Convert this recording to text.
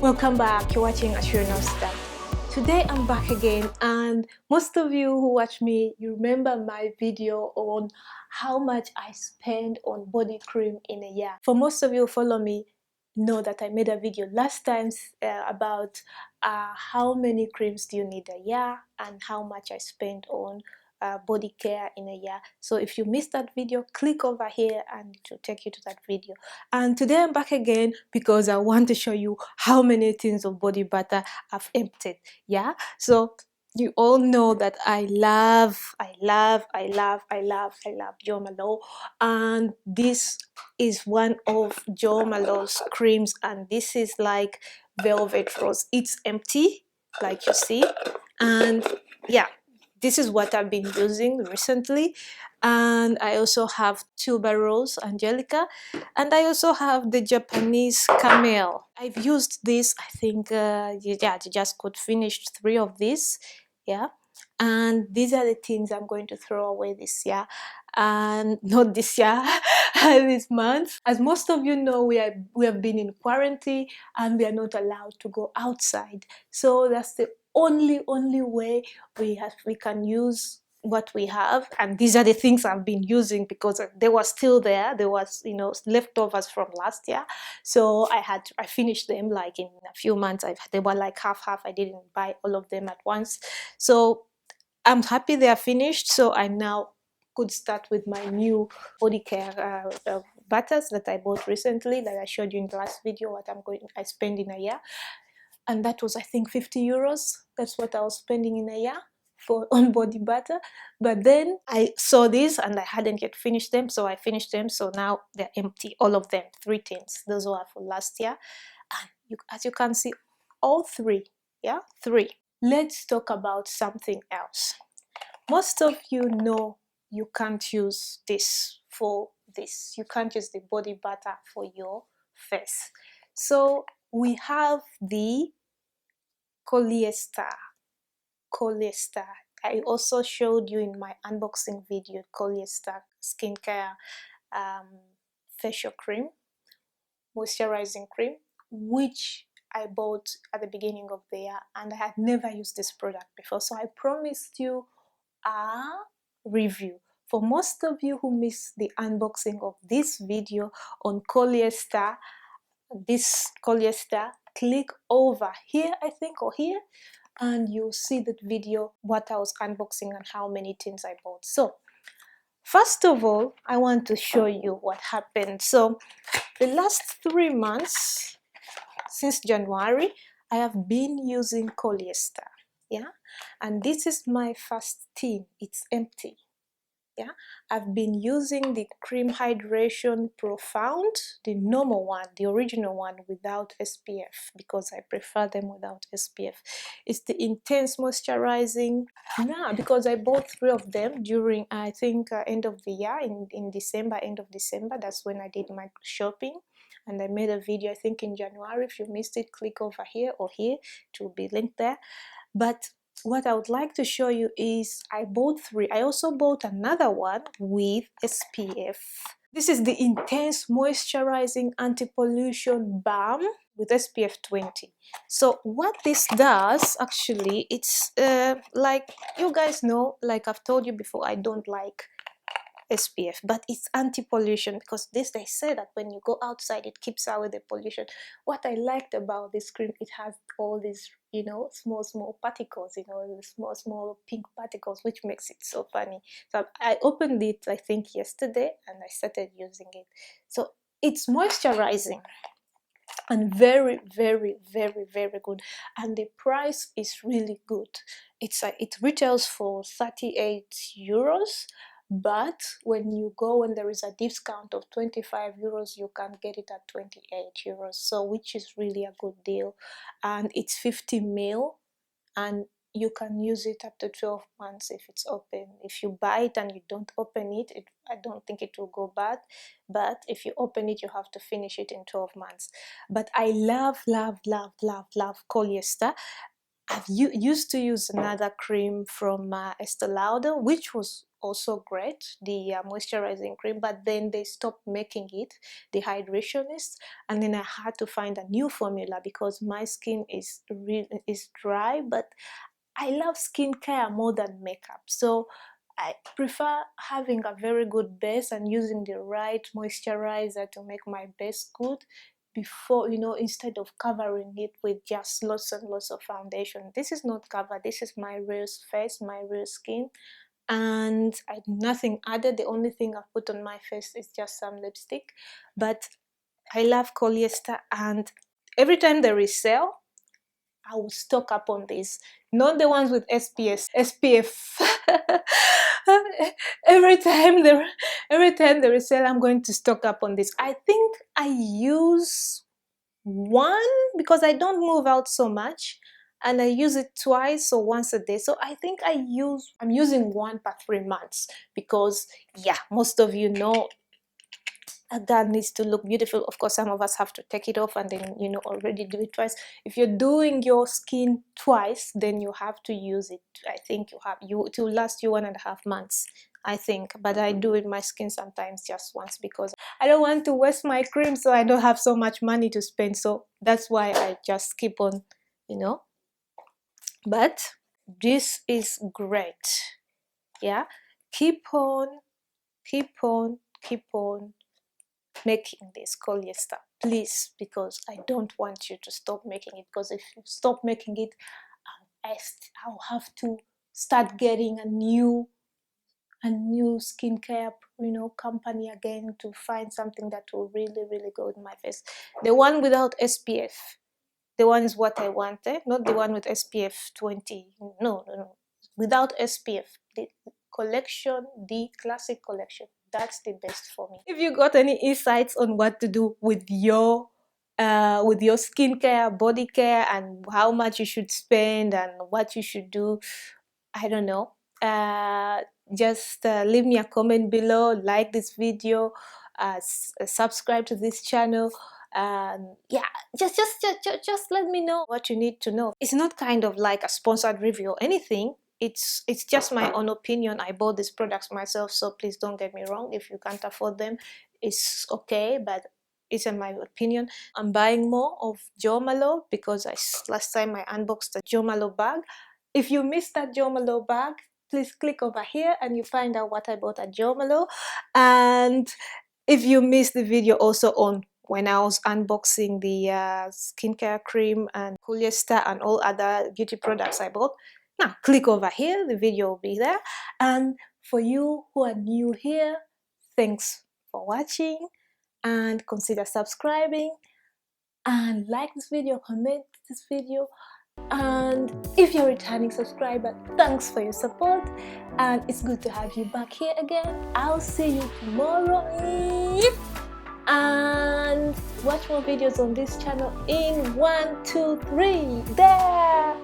Welcome back, you're watching ACIERO Stuff. Today I'm back again, and most of you who watch me, you remember my video on how much I spend on body cream in a year. For most of you who follow me, know that I made a video last time about how many creams do you need a year and how much I spend on body care in a year. So if you missed that video, click over here and it will take you to that video. And today I'm back again because I want to show you how many tins of body butter I've emptied. Yeah, so you all know that I love Jo Malone, and this is one of Jo Malone's creams, and this is like velvet rose. It's empty, like you see, and yeah, this is what I've been using recently. And I also have tuberose angelica, and I also have the Japanese camel. I've used this, I think, yeah, I just could finish 3 of these, yeah. And these are the things I'm going to throw away this year, and not this year, this month. As most of you know, we have been in quarantine and we are not allowed to go outside. So that's the only way we can use what we have, and these are the things I've been using because they were still there. There was, you know, leftovers from last year, so I finished them like in a few months. They were like half. I didn't buy all of them at once, so I'm happy they are finished. So I now could start with my new body care butters that I bought recently, that I showed you in the last video what I spend in a year. And that was, I think, 50 euros. That's what I was spending in a year on body butter. But then I saw this and I hadn't yet finished them, so I finished them. So now they're empty, all of them, 3 tins. Those were for last year, and as you can see, all 3, yeah, 3. Let's talk about something else. Most of you know you can't use this for this. You can't use the body butter for your face. So we have the Collistar. I also showed you in my unboxing video Collistar skincare facial cream, moisturizing cream, which I bought at the beginning of the year, and I had never used this product before. So I promised you a review. For most of you who missed the unboxing of this video on Collistar, click over here, I think, or here, and you'll see that video, what I was unboxing and how many tins I bought. So first of all, I want to show you what happened. So the last 3 months, since January, I have been using Collistar, yeah, and this is my first tin. It's empty. Yeah, I've been using the Cream Hydration Profound, the normal one, the original one without SPF, because I prefer them without SPF. It's the Intense Moisturizing. Yeah, because I bought 3 of them during, I think, end of the year, in December, end of December. That's when I did my shopping, and I made a video, I think, in January. If you missed it, click over here or here, it will be linked there. But what I would like to show you is I bought 3. I also bought another one with SPF. This is the Intense Moisturizing Anti-Pollution Balm with SPF 20. So what this does, actually, it's like you guys know, like I've told you before, I don't like SPF, but it's anti-pollution, because they say that when you go outside it keeps away the pollution. What I liked about this cream, it has all these, you know, small particles, you know, the small pink particles, which makes it so funny. So I opened it, I think, yesterday, and I started using it. So it's moisturizing and very good, and the price is really good. It retails for 38 euros, but when there is a discount of 25 euros, you can get it at 28 euros, so which is really a good deal. And it's 50 ml, and you can use it up to 12 months if it's open. If you buy it and you don't open it, I don't think it will go bad, but if you open it, you have to finish it in 12 months. But I love Collistar. I've used to use another cream from Estee Lauder, which was also great, the moisturizing cream, but then they stopped making it, the hydration-ist, and then I had to find a new formula because my skin is dry, but I love skincare more than makeup, so I prefer having a very good base and using the right moisturizer to make my base good before, you know, instead of covering it with just lots and lots of foundation. This is not cover, this is my real face, my real skin, and nothing added. The only thing I've put on my face is just some lipstick, but I love Collistar, and every time there is sale, I will stock up on this. Not the ones with SPF. every time there is sale, I'm going to stock up on this. I think I use one because I don't move out so much, and I use it twice or once a day. So I think I'm using one per 3 months because, yeah, most of you know that needs to look beautiful. Of course, some of us have to take it off and then, you know, already do it twice. If you're doing your skin twice, then you have to use it. I think it will last you 1.5 months, I think, but I do it my skin sometimes just once because I don't want to waste my cream, so I don't have so much money to spend, so that's why I just keep on, you know. But this is great. Yeah, keep on making this Collistar, please, because I don't want you to stop making it, because if you stop making it, I'll have to start getting a new skincare, you know, company again to find something that will really go in my face. The one without SPF, the one is what I wanted, not the one with SPF 20. No, without SPF, the collection, the classic collection, that's the best for me. If you got any insights on what to do with your skincare, body care, and how much you should spend and what you should do, I don't know, just leave me a comment below, like this video, subscribe to this channel. Yeah, just let me know what you need to know. It's not kind of like a sponsored review or anything. It's just my own opinion. I bought these products myself, so please don't get me wrong. If you can't afford them, it's okay, but it's in my opinion. I'm buying more of Jo Malone because last time I unboxed the Jo Malone bag. If you missed that Jo Malone bag, please click over here and you find out what I bought at Jo Malone. And if you missed the video also on when I was unboxing the skincare cream and Collistar and all other beauty products I bought, now click over here, the video will be there. And for you who are new here, thanks for watching, and consider subscribing and like this video, comment this video. And if you're a returning subscriber, thanks for your support, and it's good to have you back here again. I'll see you tomorrow, and watch more videos on this channel in 1, 2, 3 there.